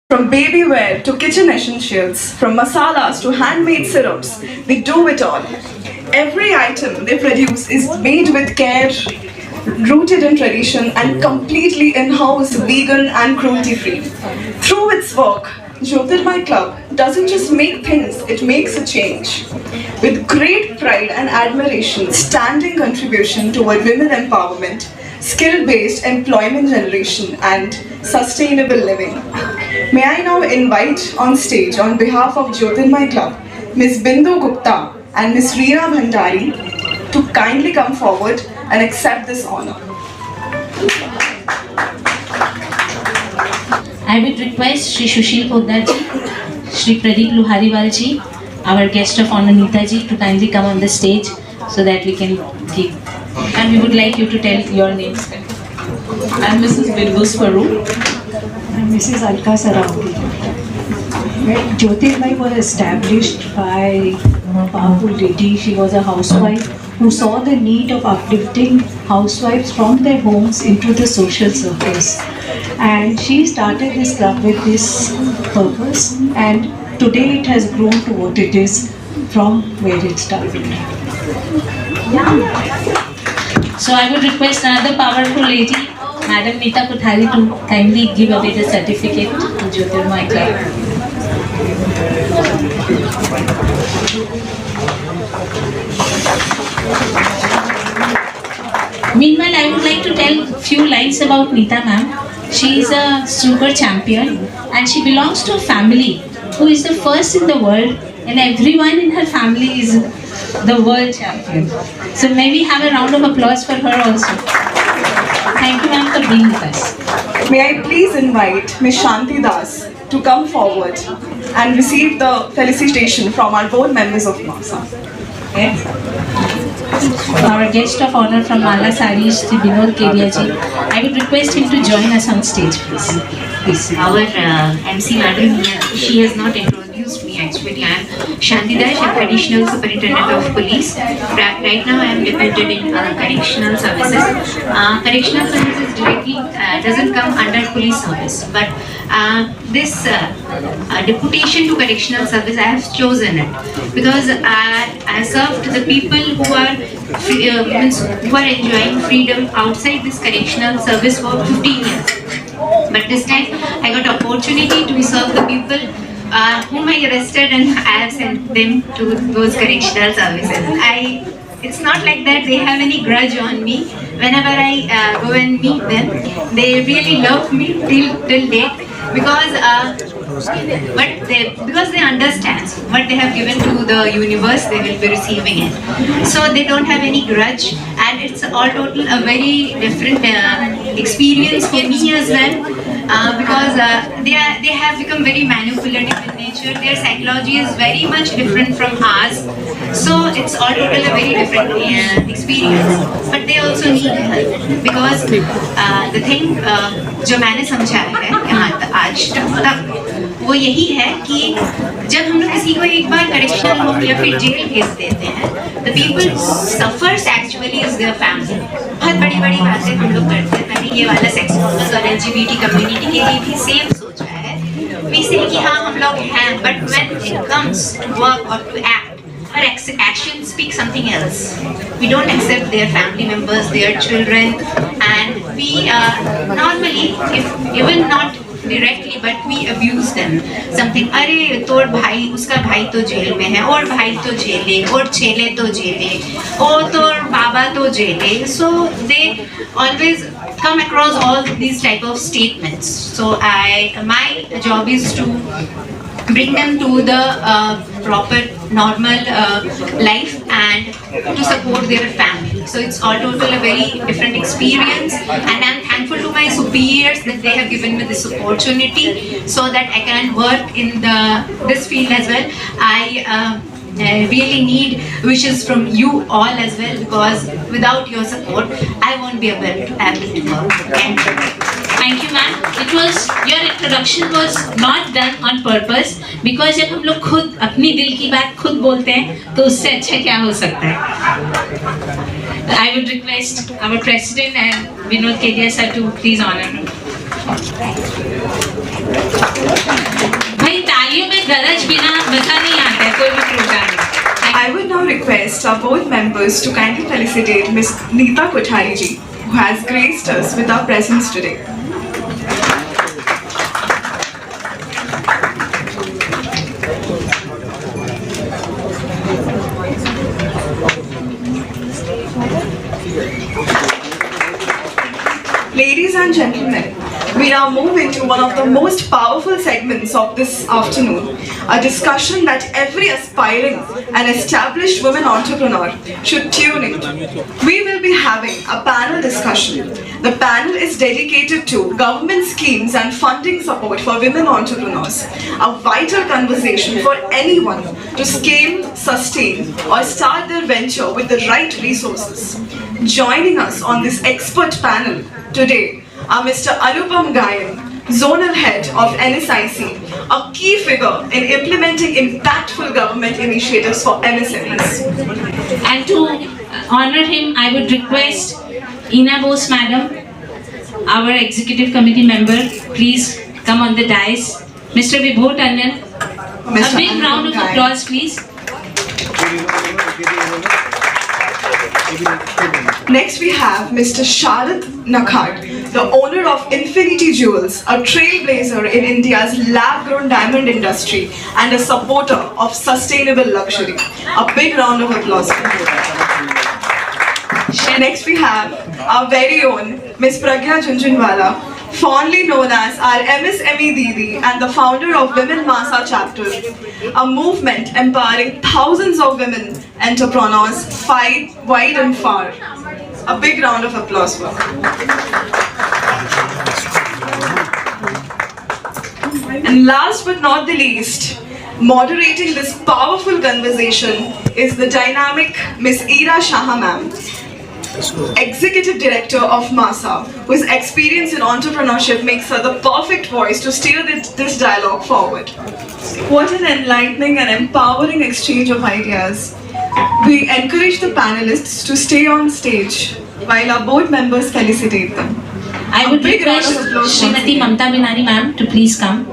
From baby wear to kitchen essentials, from masalas to handmade syrups, we do it all. Every item they produce is made with care, rooted in tradition, and completely in-house, vegan and cruelty-free. Through its work, Jyotirmay Club doesn't just make things, it makes a change. With great pride and admiration, standing contribution toward women empowerment, skill-based employment generation, and sustainable living. May I now invite on stage, on behalf of Jyotirmay Club, Ms. Bindu Gupta and Ms. Reena Bhandari to kindly come forward and accept this honor. I would request Shri Sushil Poddar ji, Shri Pradeep Luhariwal ji, our guest of honor Neeta ji, to kindly come on the stage so that we can give. And we would like you to tell your names. I'm Mrs. Bindu Swaroop. I'm Mrs. Alka Sarawgi. Jyotirmay was established by a powerful lady. She was a housewife who saw the need of uplifting housewives from their homes into the social circles. And she started this club with this purpose, and today it has grown to what it is from where it started. So I would request another powerful lady, Madam Neeta Kothari, to kindly give away the certificate to Jyotirmay Club. Meanwhile, I would like to tell a few lines about Neeta ma'am. She is a super champion and she belongs to a family who is the first in the world, and everyone in her family is the world champion. So may we have a round of applause for her also. Thank you ma'am for being with us. May I please invite Ms. Shanti Das to come forward and receive the felicitation from our board members of MASA. Okay. Our guest of honor from Mala Sarees, Sri Binod Kedia ji. I would request him to join us on stage, please. Please. Our MC madam, she has not introduced me actually. I am Shanti Das, I'm Additional Superintendent of Police. Right now I am deputed in Correctional Services. Correctional Services directly doesn't come under police service, but this deputation to Correctional Service, I have chosen it because I served the people who are enjoying freedom outside this Correctional Service for 15 years. But this time I got opportunity to serve the people whom I arrested, and I have sent them to those correctional services. It's not like that they have any grudge on me. Whenever I go and meet them, they really love me till date because because they understand what they have given to the universe, they will be receiving it. So they don't have any grudge, and it's all total a very different experience for me as well. Because they have become very manipulative in nature. Their psychology is very much different from ours. So it's all total a very different experience. But they also need help because the thing जो मैंने समझा है यहाँ आज तक वो यही है कि जब हम लोग किसी को एक बार करेक्शनल होम या फिर जेल भेज देते हैं, the people suffers actually is their family. बहुत बड़ी बातें हम लोग करते हैं. मैंने ये वाला सेक्स वर्कर्स और LGBT कम्युनिटी के लिए भी सेम सोचा है. We say कि हाँ हम लोग हैं, but when it comes to work or to act, our actions speak something else. We don't accept their family members, their children, and we normally, if even not directly, but we abuse them. Something, अरे तोड़ भाई, उसका भाई तो jail में है, और भाई तो जेले, और चेले तो जेले, और तोड़ बाबा तो जेले. So they always come across all these type of statements. So my job is to bring them to the proper normal life and to support their family. So it's all total a very different experience, and I'm thankful to my superiors that they have given me this opportunity so that I can work in this field as well. I really need wishes from you all as well, because without your support I won't be able to work. Thank you. Thank you ma'am. It was, your introduction was not done on purpose, because जब हम लोग खुद अपनी दिल की बात खुद बोलते हैं तो उससे अच्छा क्या हो सकता है. I would request our president and Binod Kedia sir to please honor him. आज बिना मजा नहीं आता है कोई भी प्रोग्राम में। I would now request our board members to kindly felicitate Ms. Neeta Kothari ji, who has graced us with our presence today. Ladies and gentlemen, we now move into one of the most powerful segments of this afternoon, a discussion that every aspiring and established woman entrepreneur should tune into. We will be having a panel discussion. The panel is dedicated to government schemes and funding support for women entrepreneurs, a vital conversation for anyone to scale, sustain or start their venture with the right resources. Joining us on this expert panel today are Mr. Anupam Gayan, Zonal Head of NSIC, a key figure in implementing impactful government initiatives for MSMEs. And to honor him, I would request Ina Bose Madam, our Executive Committee member, please come on the dais. Mr. Vibhu Tandon, a big round of applause please. Next we have Mr. Sharad Nakhar, the owner of Infinity Jewels, a trailblazer in India's lab-grown diamond industry and a supporter of sustainable luxury. A big round of applause for him. Next we have our very own Ms. Pragya Junjunwala, fondly known as our MSME Didi and the founder of Women Masa Chapter, a movement empowering thousands of women entrepreneurs fight wide and far. A big round of applause for her. And last but not the least, moderating this powerful conversation is the dynamic Ms. Ira Shah ma'am, Executive Director of MASA, whose experience in entrepreneurship makes her the perfect voice to steer this dialogue forward. What an enlightening and empowering exchange of ideas. We encourage the panelists to stay on stage while our board members felicitate them. I would Big round request of applause once Srimati again. Mamta Binani ma'am to please come.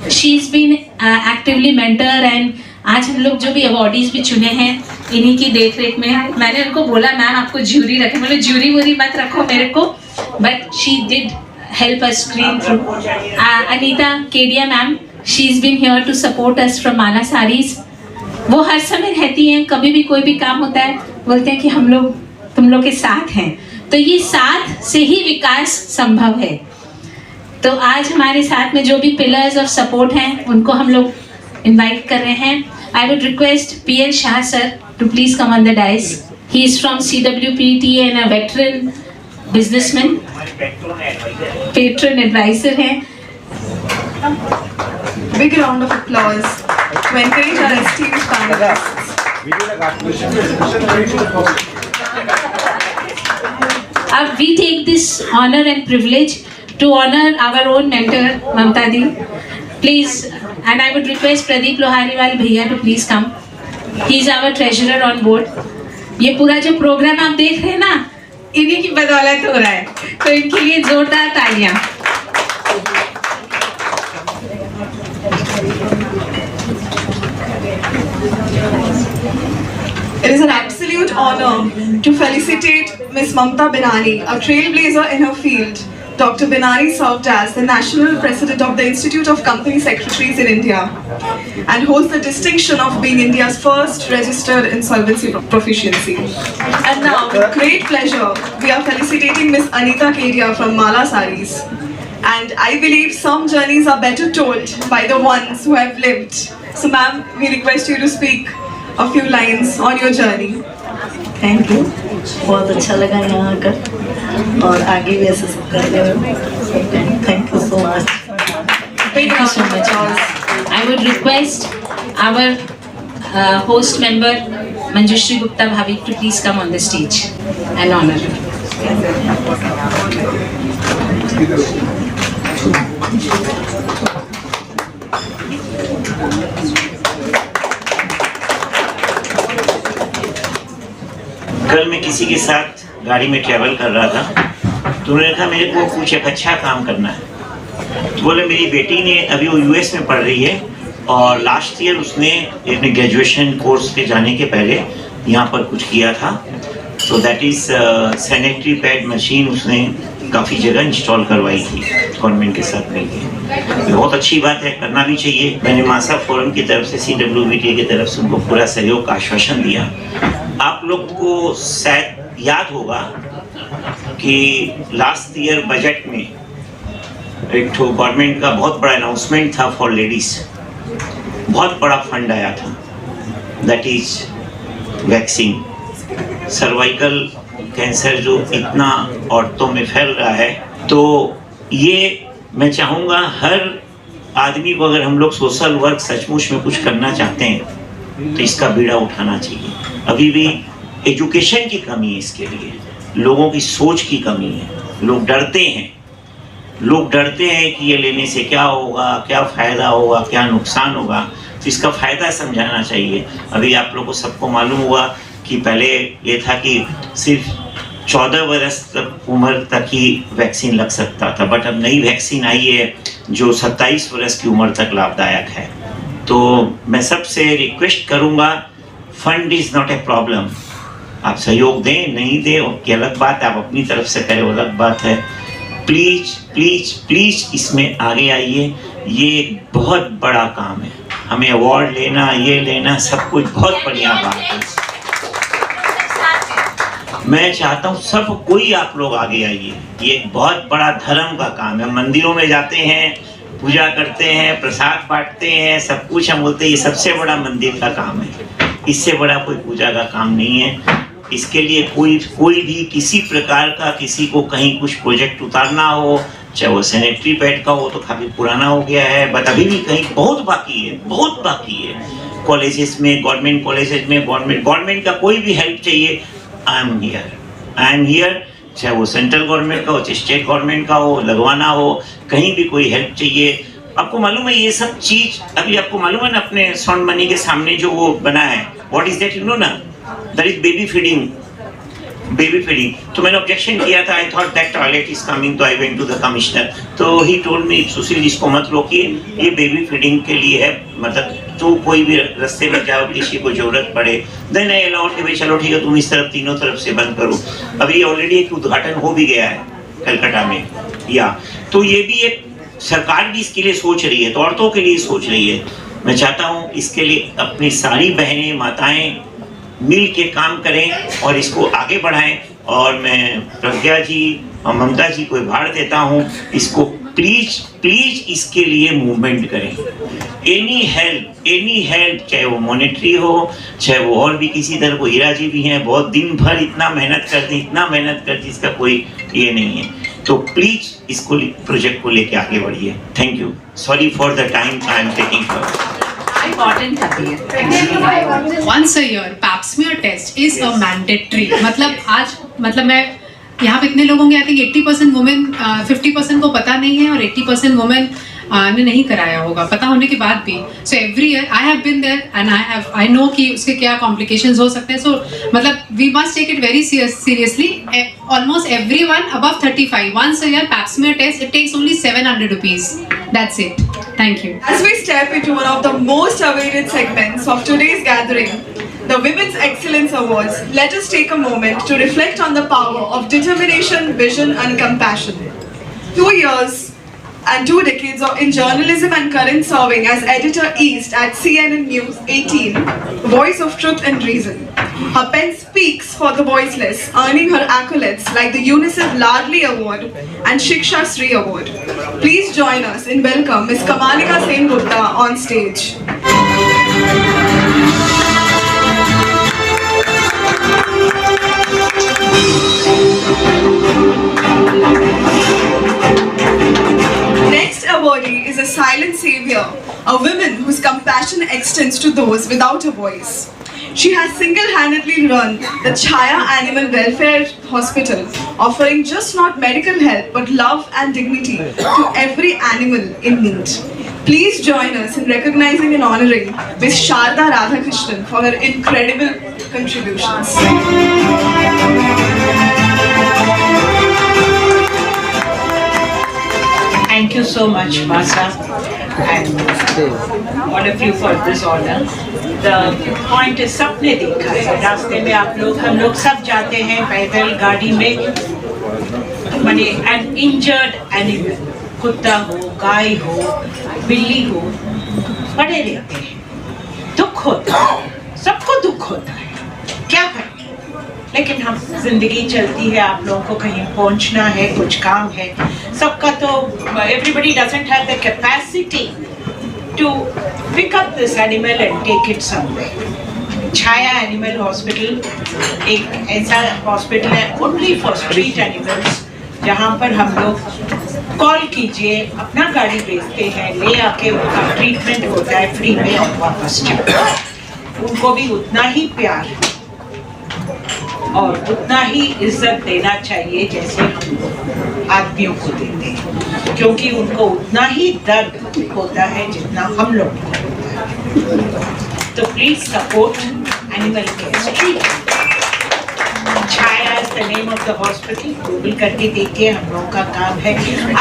She's been actively mentor and आज हम लोग जो भी awardees भी चुने हैं इन्हीं की देख रेख में। मैंने उनको बोला मैम आपको ज्यूरी रखे, मैंने ज्यूरी वूरी मत रखो मेरे को, but she did help us screen through. Anita Kedia ma'am, she is been here to support us from Mala saris. वो हर समय रहती हैं, कभी भी कोई भी काम होता है बोलते हैं कि हम लोग तुम लोग के साथ हैं, तो ये साथ से ही विकास संभव है। तो आज हमारे साथ में जो भी पिलर्स ऑफ सपोर्ट हैं उनको हम लोग इनवाइट कर रहे हैं। I would request P.L. Shah sir to please come on the dais. He is from CWPT and a veteran businessman, patron advisor हैं। Big round of applause to encourage our esteemed panelists. We take this honor and privilege to honor our own mentor Mamta Di. Please, and I would request Pradeep Lohariwal भैया to please come. He is our treasurer on board. ये पूरा जो programme आप देख रहे हैं ना, इन्हीं की बदौलत हो रहा है, तो इनके लिए जोरदार तालियां। It is an absolute honor to felicitate Ms. Mamta Binani, a trailblazer in her field. Dr. Binani served as the National President of the Institute of Company Secretaries in India and holds the distinction of being India's first registered insolvency proficiency. And now, with great pleasure, we are felicitating Ms. Anita Kedia from Mala Saris. And I believe some journeys are better told by the ones who have lived. So ma'am, we request you to speak a few lines on your journey. Thank you, बहुत अच्छा लगा यहाँ आकर और आगे भी ऐसे सब करते रहो। Thank you so much. Thank you so much. I would request our host member Manjushri Gupta Bhavik to please come on the stage and honor her. कल मैं किसी के साथ गाड़ी में ट्रैवल कर रहा था, तो उन्होंने कहा मेरे को कुछ एक अच्छा काम करना है। तो बोले मेरी बेटी ने अभी वो यूएस में पढ़ रही है, और लास्ट ईयर उसने अपने ग्रेजुएशन कोर्स पे जाने के पहले यहाँ पर कुछ किया था। तो that is sanitary pad machine उसने काफ़ी जगह इंस्टॉल करवाई थी गवर्नमेंट के साथ मिलकर। बहुत अच्छी बात है, करना भी चाहिए। मैंने मासा फोरम की तरफ से CWBTA की तरफ से उनको पूरा सहयोग का आश्वासन दिया। आप लोग को शायद याद होगा कि लास्ट ईयर बजट में एक तो गवर्नमेंट का बहुत बड़ा अनाउंसमेंट था फॉर लेडीज, बहुत बड़ा फंड आया था, that is vaccine. Cervical cancer जो इतना औरतों में फैल रहा है, तो ये मैं चाहूँगा हर आदमी को, अगर हम लोग सोशल वर्क सचमुच में कुछ करना चाहते हैं तो इसका बीड़ा उठाना चाहिए। अभी भी एजुकेशन की कमी है, इसके लिए लोगों की सोच की कमी है। लोग डरते हैं कि ये लेने से क्या होगा, क्या फ़ायदा होगा, क्या नुकसान होगा। तो इसका फ़ायदा समझाना चाहिए। अभी आप लोगों को सबको मालूम हुआ कि पहले ये था कि सिर्फ 14 वर्ष तक उम्र तक ही वैक्सीन लग सकता था, बट अब नई वैक्सीन आई है जो 27 वर्ष की उम्र तक लाभदायक है। तो मैं सबसे रिक्वेस्ट करूँगा, fund is not a problem. आप सहयोग दें नहीं दें की अलग बात है, आप अपनी तरफ से करें वो अलग बात है। प्लीज प्लीज प्लीज इसमें आगे आइए। ये एक बहुत बड़ा काम है। हमें अवार्ड लेना, ये लेना, सब कुछ बहुत बढ़िया बात है। मैं चाहता हूँ सब कोई आप लोग आगे आइए। ये एक बहुत बड़ा धर्म का काम है। मंदिरों में जाते हैं, पूजा करते हैं, प्रसाद बांटते हैं, सब कुछ हम बोलते हैं ये सबसे बड़ा मंदिर का काम है। इससे बड़ा कोई पूजा का काम नहीं है। इसके लिए कोई भी किसी प्रकार का किसी को कहीं कुछ प्रोजेक्ट उतारना हो, चाहे वो सैनिटरी पैड का हो तो काफ़ी पुराना हो गया है, बट अभी भी कहीं बहुत बाकी है। कॉलेजेस में, गवर्नमेंट कॉलेजेस में, गवर्नमेंट का कोई भी हेल्प चाहिए, आई एम हियर। चाहे वो सेंट्रल गवर्नमेंट का हो, चाहे स्टेट गवर्नमेंट का हो, लगवाना हो, कहीं भी कोई हेल्प चाहिए। आपको मालूम है ये सब चीज, अभी आपको मालूम है ना अपने साउंड मनी के सामने जो वो बना है, what is that, you know ना, दैट इज बेबी फीडिंग। तो मैंने ऑब्जेक्शन किया था। I thought that toilet is coming, तो I went to the commissioner. तो ही टोल्ड मी, सुशील इसको मत रोकिए, ये बेबी फीडिंग के लिए है, मतलब तो कोई भी रास्ते में जाओ किसी को जरूरत पड़े, देन आई अलाउड कि भाई चलो ठीक है तुम इस तरफ तीनों तरफ से बंद करो। अभी ऑलरेडी एक उद्घाटन हो भी गया है कलकत्ता में। या तो ये भी एक सरकार भी इसके लिए सोच रही है, तो औरतों के लिए सोच रही है। मैं चाहता हूँ इसके लिए अपनी सारी बहनें, माताएं मिल के काम करें और इसको आगे बढ़ाएं। और मैं प्रज्ञा जी और ममता जी को भार देता हूँ, इसको प्लीज इसके लिए मूवमेंट करें। एनी हेल्प, चाहे वो मॉनेटरी हो, चाहे वो और भी किसी तरह को। हीरा जी भी हैं, बहुत दिन भर इतना मेहनत करती, इसका कोई ये नहीं है। तो प्लीज इसको प्रोजेक्ट को लेके आगे बढ़िए। Thank you, sorry for the time I am taking for. Important है। Once a year pap smear test is a mandatory। मतलब मैं यहाँ पे इतने लोगों के आई थिंक 80% वुमेन 50% को पता नहीं है और 80% वुमेन ने नहीं कराया होगा, पता होने के बाद भी। So every year I have been there and I know कि उसके क्या कॉम्प्लिकेशंस हो सकते हैं। सो मतलब we must take it very seriously. Almost everyone above 35 once a year pap smear test, it takes only 700 rupees, that's it। Thank you। As we step into one of the most awaited segments of today's gathering, the Women's Excellence Awards, let us take a moment to reflect on the power of determination, vision and compassion. 2 years and 2 decades in journalism and current serving as Editor East at CNN News 18, voice of truth and reason. Her pen speaks for the voiceless, earning her accolades like the UNICEF Ladli Award and Shiksha Sri Award. Please join us in welcome Ms. Kamalika Sen Gupta on stage. Next awardee is a silent savior, a woman whose compassion extends to those without a voice. She has single-handedly run the Chaya Animal Welfare Hospital, offering just not medical help but love and dignity to every animal in need. Please join us in recognizing and honoring Ms. Sharda Radhakrishnan for her incredible contributions. Thank you so much, Masa. and all of you for this honor. The point is सबने देखा है रास्ते में आप लोग हम लोग सब जाते हैं पैदल गाड़ी में माने an injured animal कुत्ता हो गाय हो बिल्ली हो पड़े रहते हैं दुख होता है सबको दुख होता है क्या करें लेकिन हम जिंदगी चलती है आप लोगों को कहीं पहुंचना है कुछ काम है सबका तो everybody doesn't have the capacity to pick up this animal and take it somewhere. Chhaya animal hospital एक ऐसा हॉस्पिटल है ओनली फॉर स्ट्रीट एनिमल्स जहाँ पर हम लोग कॉल कीजिए अपना गाड़ी भेजते हैं ले आके उनका ट्रीटमेंट होता है फ्री में और वापस जाओ उनको भी उतना ही प्यार और उतना ही इज्जत देना चाहिए जैसे हम आदमियों को देते हैं क्योंकि उनको उतना ही दर्द होता है जितना हम लोग को होता है तो please support animal care street Chhaya is the name of the hospital Google करके देखिए हम लोगों का काम है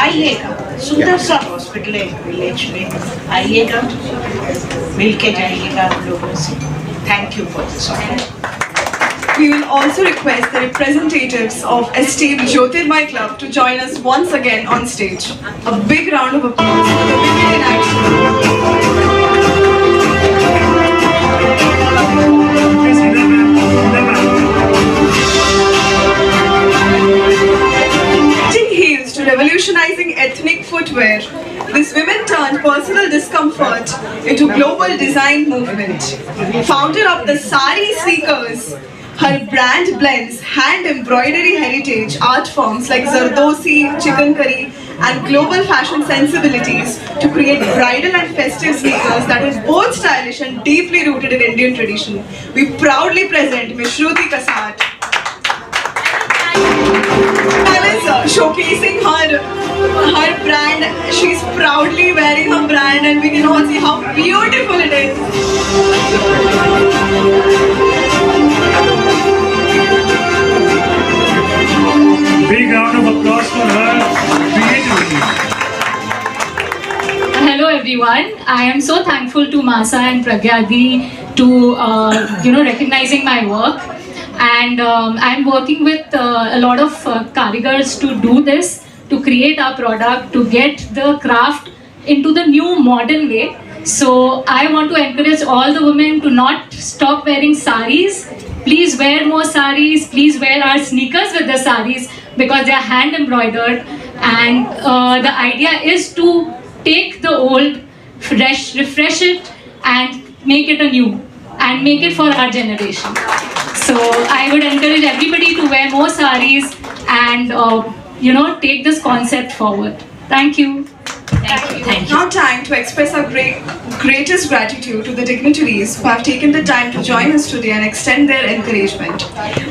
आइएगा सुंदर सा हॉस्पिटल है विलेज में आइएगा मिल के जाइएगा हम लोगों से thank you for this offer We will also request the representatives of esteemed Jyotirmay Club to join us once again on stage. A big round of applause for the women in action. Heels to revolutionizing ethnic footwear, these women turned personal discomfort into global design movement. Founder of the Sari Sneakers, her brand blends hand embroidery heritage art forms like Zardosi, chicken curry and global fashion sensibilities to create bridal and festive sneakers that is both stylish and deeply rooted in Indian tradition. We proudly present Ms. Shruti Kasat. Showcasing her brand. She's proudly wearing her brand and we can all see how beautiful it is. Big round of applause for her creativity. Hello everyone. I am so thankful to Masa and Pragyadi to recognizing my work, and I'm working with a lot of karigars to do this, to create our product, to get the craft into the new modern way. So I want to encourage all the women to not stop wearing saris. Please wear more saris. Please wear our sneakers with the saris because they are hand embroidered, and the idea is to take the old, refresh it and make it a new and make it for our generation. So I would encourage everybody to wear more saris and take this concept forward. Thank you. Thank you. Now time to express our greatest gratitude to the dignitaries who have taken the time to join us today and extend their encouragement.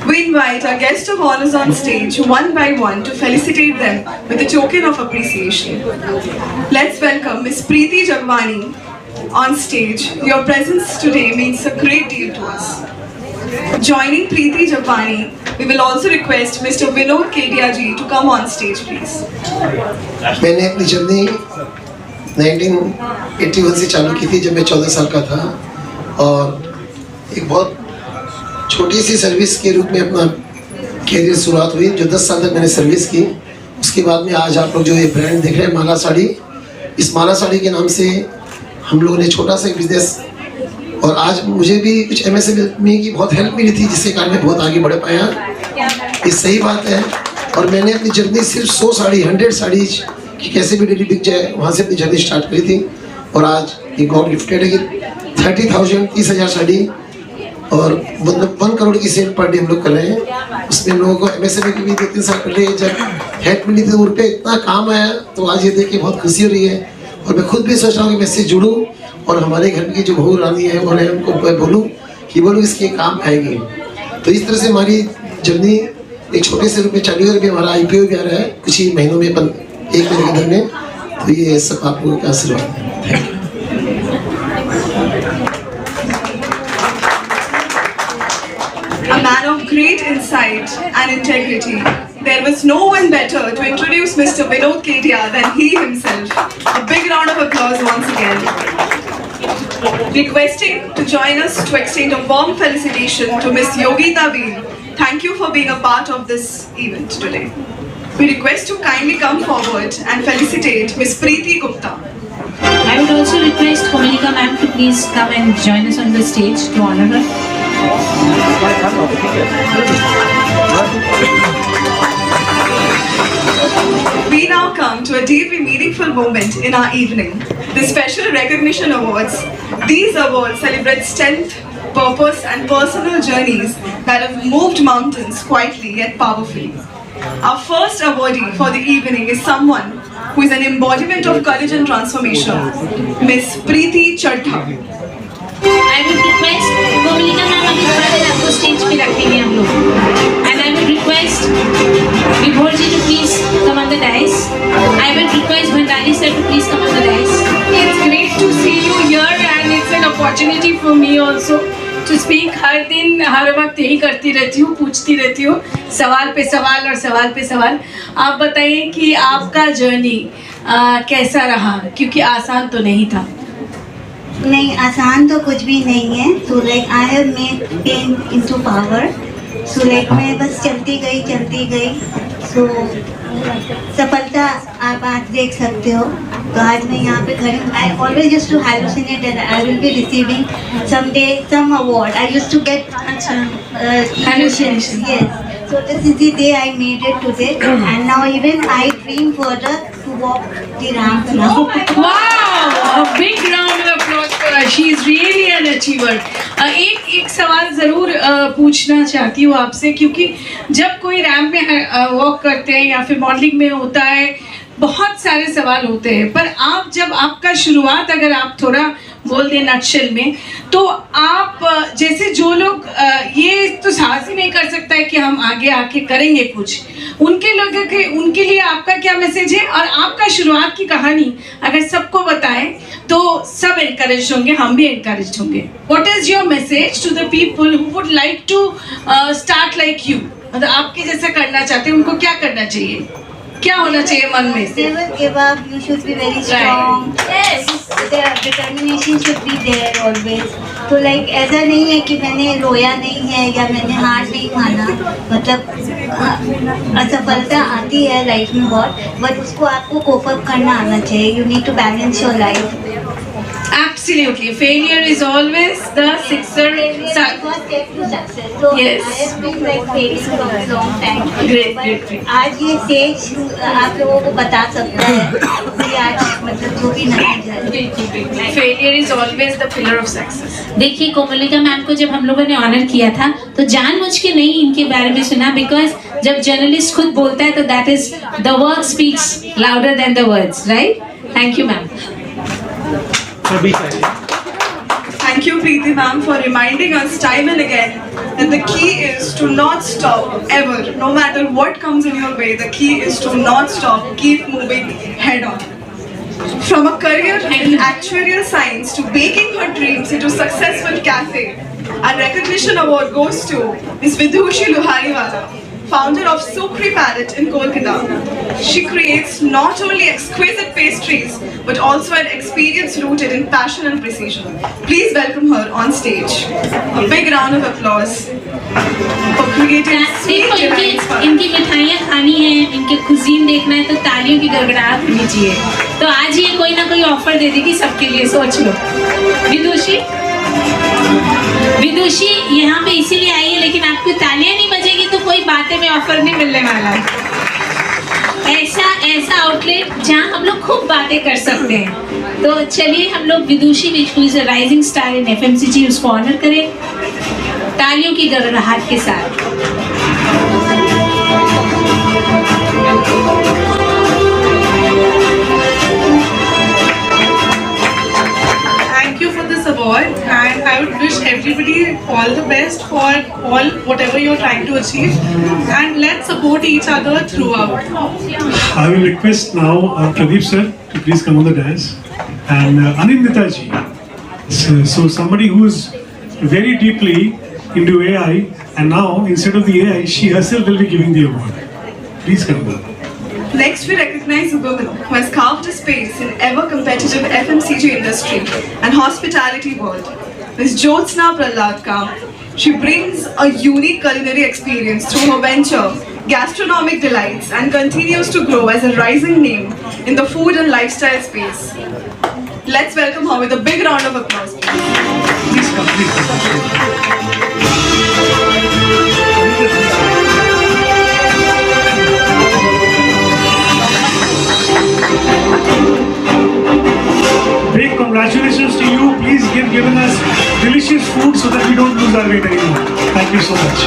We invite our guests of honors on stage one by one to felicitate them with a token of appreciation. Let's welcome Ms. Preeti Jagwani on stage. Your presence today means a great deal to us. Joining Preeti Jagwani, we will also request Mr. Vinod Kedia ji to come on stage, please. मैंने अपनी journey 1981 से चालू की थी जब मैं 14 साल का था और एक बहुत छोटी सी सर्विस के रूप में अपना कैरियर शुरुआत हुई जो 10 साल तक मैंने सर्विस की। उसके बाद में आज आप लोग जो ये ब्रांड देख रहे हैं माला साड़ी, इस माला साड़ी के नाम से हम लोगों ने छोटा सा बिजनेस और आज मुझे भी कुछ MSME की बहुत हेल्प मिली थी जिसके कारण मैं बहुत आगे बढ़ पाया। ये सही बात है और मैंने अपनी जर्नी सिर्फ 100 साड़ी 100 साड़ी कि कैसे भी डेली बिक जाए वहाँ से अपनी जर्नी स्टार्ट करी थी और आज ये गॉड गिफ्टेड है कि 30,000 30,000 साड़ी और मतलब 1 करोड़ की सेल पर डे हम लोग कर रहे हैं। उसमें लोगों को MSME की भी 2-3 साल पहले जब हेल्प मिली थी उन पर इतना काम आया तो आज ये देख के बहुत खुशी हो रही है और मैं खुद भी सोच रहा हूँ कि मैं इससे जुड़ूँ और हमारे घर की जो बहू रानी है उन्हें उनको बोलूँ इसके काम आएगी। तो इस तरह से हमारी जर्नी एक छोटे से रूप में चालू है। अभी हमारा IPO भी आ रहा है कुछ ही महीनों में 1 महीने के अंदर में। तो ये सब आप लोगों का आशीर्वाद है। Thank you. A man of great insight and integrity, there was no one better to introduce Mr. Vinod Kedia than he himself. A big round of applause once again. Requesting to join us to extend a warm felicitation to Miss Yogita Veer. Thank you for being a part of this event today. We request to kindly come forward and felicitate Miss Preeti Gupta. I would also request Komalika ma'am to please come and join us on the stage to honor her. We now come to a deeply meaningful moment in our evening, the Special Recognition Awards. These awards celebrate strength, purpose and personal journeys that have moved mountains quietly yet powerfully. Our first awardee for the evening is someone who is an embodiment of courage and transformation, Miss Preeti Chadha. I would request Komalika ma'am अभी थोड़ा देर आपको stage पे रखेंगे हम लोग. And I would request Vibhor ji to please come on the dais. I would request Bhandari sir to please come on the dais. It's great to see you here and it's an opportunity for me also to speak. हर दिन हर वक्त यही करती रहती हूँ, पूछती रहती हूँ, सवाल पे सवाल और सवाल पे सवाल. आप बताइए कि आपका जर्नी कैसा रहा, क्योंकि आसान तो नहीं था. नहीं, आसान तो कुछ भी नहीं है. So like I have made pain into power. So like मैं बस चलती गई. So सफलता आप आज देख सकते हो. तो आज मैं यहाँ पे खड़ी हूँ. I always used to hallucinate that I will be receiving someday some award. I used to get hallucinations. Yes. So this is the day I made it today, and now even I dream further to walk the ramp now. Wow! A big round of applause for her. She is really an achiever. एक सवाल ज़रूर पूछना चाहती हूँ आपसे, क्योंकि जब कोई रैंप में वॉक करते हैं या फिर मॉडलिंग में होता है, बहुत सारे सवाल होते हैं, पर आप जब आपका शुरुआत अगर आप थोड़ा बोल दें नटशेल में, तो आप जैसे जो लोग ये तो साहस ही नहीं कर सकता है कि हम आगे आके करेंगे कुछ, उनके लिए आपका क्या मैसेज है? और आपका शुरुआत की कहानी अगर सबको बताएं तो सब एनकरेज होंगे, हम भी एनकरेज होंगे. What is your message to the people who would like to start like you? मतलब आपके जैसा करना चाहते हैं, उनको क्या करना चाहिए, क्या होना चाहिए मन में? Never give up. You should be very strong. Yes. The determination should be there always. तो like ऐसा नहीं है कि मैंने रोया नहीं है या मैंने हार नहीं माना. मतलब असफलता आती है लाइफ में बहुत, बट उसको आपको कोप अप करना आना चाहिए. You need to balance your life. Absolutely. Failure is always the sixer. First step to success. So Yes. I have been like failing for a long time. Great. आज ये stage आप लोगों को बता सकता है कि आज मतलब जो भी नतीजा है. Failure is always the pillar of success. देखिए कोमलिका मैम को जब हम लोगों ने ऑनर किया था तो जानबूझ के नहीं इनके बारे में सुना, बिकॉज जब जर्नलिस्ट खुद बोलता है तो that is the work speaks louder than the words, right? Thank you ma'am. Thank you, Preeti ma'am, for reminding us time and again that the key is to not stop ever. No matter what comes in your way, the key is to not stop, keep moving head on. From a career in actuarial science to baking her dreams into successful cafe, our recognition award goes to Ms. Vidhushi Luhariwala, founder of Sukri Palette in Kolkata. She creates not only exquisite pastries but also an experience rooted in passion and precision. Please welcome her on stage. A big round of applause for creating sweet delights. इनकी मिठाइयाँ खानी है, इनके cuisine देखना है, तो तालियों की गड़गड़ाहट होनी चाहिए. तो आज ये कोई ना कोई ऑफर दे देगी सबके लिए, सोच लो. विदुषी यहाँ पे इसीलिए आई है, लेकिन आपकी तालियां नहीं बजेगी तो कोई बातें में ऑफर नहीं मिलने वाला. ऐसा आउटलेट जहाँ हम लोग खूब बातें कर सकते हैं. तो चलिए हम लोग Vidushi who is a rising star in FMCG उसको ऑनर करें तालियों की गड़गड़ाहट के साथ. Thank you for this award, and I would wish everybody all the best for whatever you're trying to achieve, and let's support each other throughout. I will request now Pradeep sir to please come on the dais, and Anindita ji. So somebody who is very deeply into AI, and now instead of the AI, she herself will be giving the award. Please come on. Next, we recognize a woman who has carved a space in ever-competitive FMCG industry and hospitality world. Ms. Jyotsna Praladka. She brings a unique culinary experience through her venture, Gastronomic Delights, and continues to grow as a rising name in the food and lifestyle space. Let's welcome her with a big round of applause. Please come, please come. Big congratulations to you. Please given us delicious food so that we don't lose our weight anymore. Thank you so much.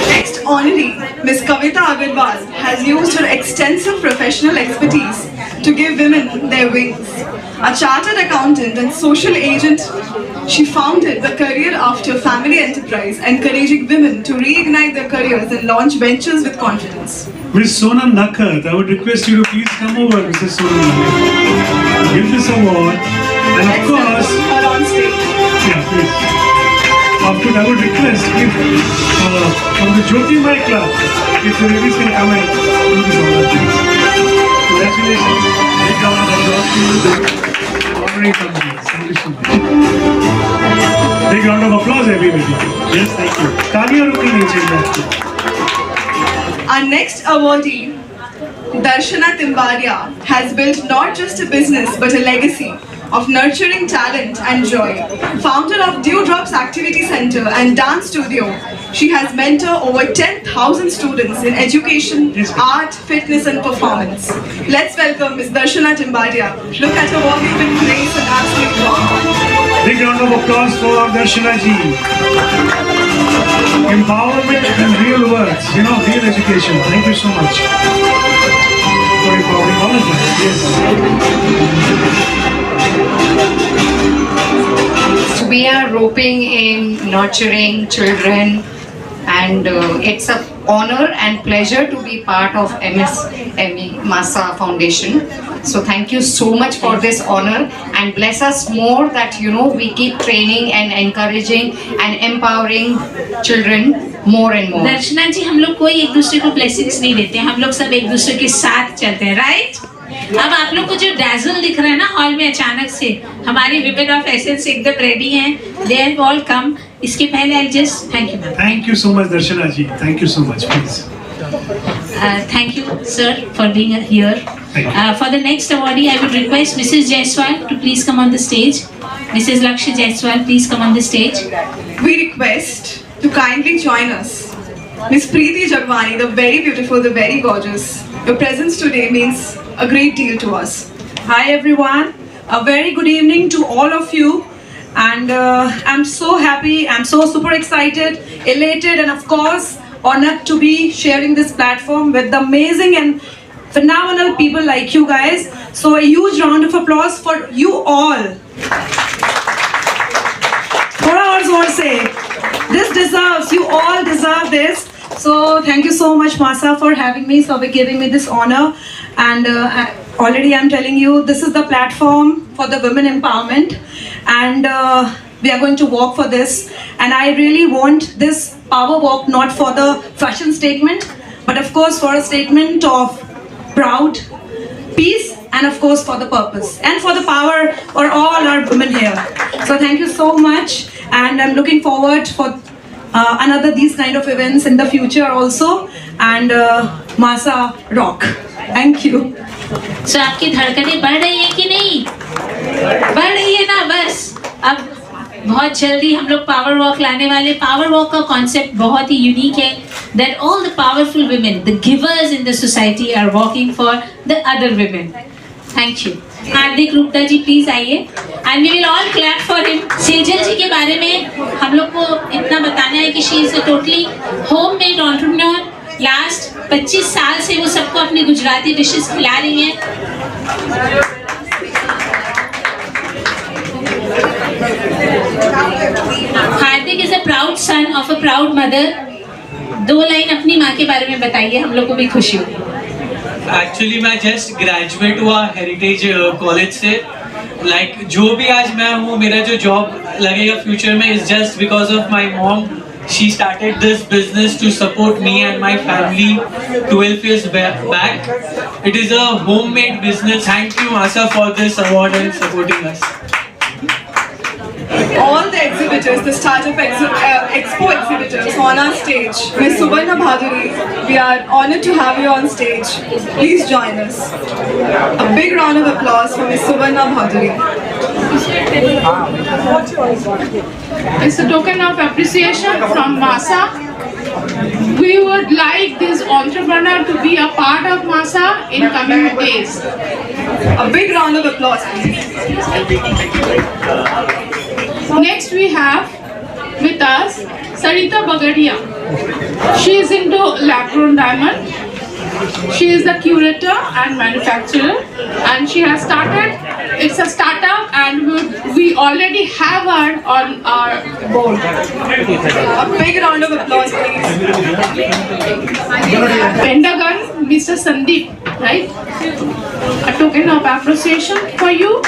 Next honoree, Ms. Kavita Agarwal, has used her extensive professional expertise to give women their wings. A chartered accountant and social agent, she founded the Career After Family Enterprise, encouraging women to reignite their careers and launch ventures with confidence. Ms. Sonam Nakhat, I would request you to please come over, Mrs. Sonam Nakhat. Give this award. And of course, her on stage. Yeah, please. After I would request if from the Jyotirmay Club, if the ladies can come and do this honor, please. Congratulations. Big round of applause to you. Honorary companies. Thank you so much. Big round of applause, everybody. Yes, thank you. Taaliyan rukni nahi chahiye aapko. Our next awardee, Darshana Timbaria, has built not just a business but a legacy of nurturing talent and joy. Founder of Dewdrops Activity Center and Dance Studio, she has mentored over 10,000 students in education, art, fitness and performance. Let's welcome Ms. Darshana Timbaria. Look at her walking with grace and absolute warmth. Big round of applause for Darshana ji. Empowerment in real words, real education. Thank you so much for empowering all of us. Yes. So we are roping in nurturing children, and it's an honor and pleasure to be part of MSME MASA Foundation. So thank you so much for this honor, and bless us more that we keep training and encouraging and empowering children more and more. दर्शना जी, हम लोग कोई एक दूसरे को blessings नहीं देते, हम लोग सब एक दूसरे के साथ चलते हैं, राइट? अब आप लोग को जो डैजल दिख रहा है ना हॉल में अचानक से, हमारी विमेन ऑफ एसेंस एकदम रेडी हैं, दे हैव ऑल कम. इसके पहले I just thank you ma'am. Thank you so much Darshana ji. Thank you so much. Please. Thank you, sir, for being here. For the next awardee, I would request Mrs. Jaiswal to please come on the stage. Mrs. Lakshya Jaiswal, please come on the stage. We request to kindly join us Ms. Preeti Jagwani, the very beautiful, the very gorgeous. Your presence today means a great deal to us. Hi everyone, a very good evening to all of you, and I'm so happy, I'm so super excited, elated, and of course honored to be sharing this platform with the amazing and phenomenal people like you guys. So a huge round of applause for you all. Thoda और जोर से. This deserves, you all deserve this. So thank you so much MASA for having me, for giving me this honor, and already I'm telling you this is the platform for the women empowerment, and we are going to walk for this, and I really want this power walk not for the fashion statement, but of course for a statement of proud, peace, and of course for the purpose and for the power for all our women here. So thank you so much, and I'm looking forward for another these kind of events in the future also, and MASA rock. Thank you. So आपकी धड़कनें बढ़ रही है कि नहीं? बढ़ रही है ना? बस अब बहुत जल्दी हम लोग पावर वॉक लाने वाले. पावर वॉक का कॉन्सेप्ट बहुत ही यूनिक है, that all the powerful women, the givers in the society are walking for the other women. Thank you. Hardik Rupda ji please आइए, and we will all clap for him. सेजल जी के बारे में हम लोग को इतना बताना है कि she is a totally homemade entrepreneur. Last 25 साल से वो सबको अपनी गुजराती डिशेस खिला रही हैं. Hardik is a proud son of a proud mother. 2 line अपनी माँ के बारे में बताइए, हम लोग को भी खुशी होगी. एक्चुअली मैं जस्ट ग्रेजुएट हुआ हेरिटेज कॉलेज से. जो भी आज मैं हूँ, मेरा जो जॉब लगेगा फ्यूचर में is just because of my mom She started this business to support me and my family 12 years back. It is a homemade business. Thank you, Masa, for this award and supporting us. All the exhibitors, the Startup Expo exhibitors on our stage. Ms. Subarna Bhaduri, we are honored to have you on stage. Please join us. A big round of applause for Ms. Subarna Bhaduri. It's a token of appreciation from Masa. We would like this entrepreneur to be a part of Masa in coming days. A big round of applause, please. Next we have with us Sarita Bagadia. She is into lab-grown diamond. She is the curator and manufacturer, and she has started. It's a startup, and we already have her on our board. A big round of applause, please. Pentagon, Mr. Sandeep, right? A token of appreciation for you.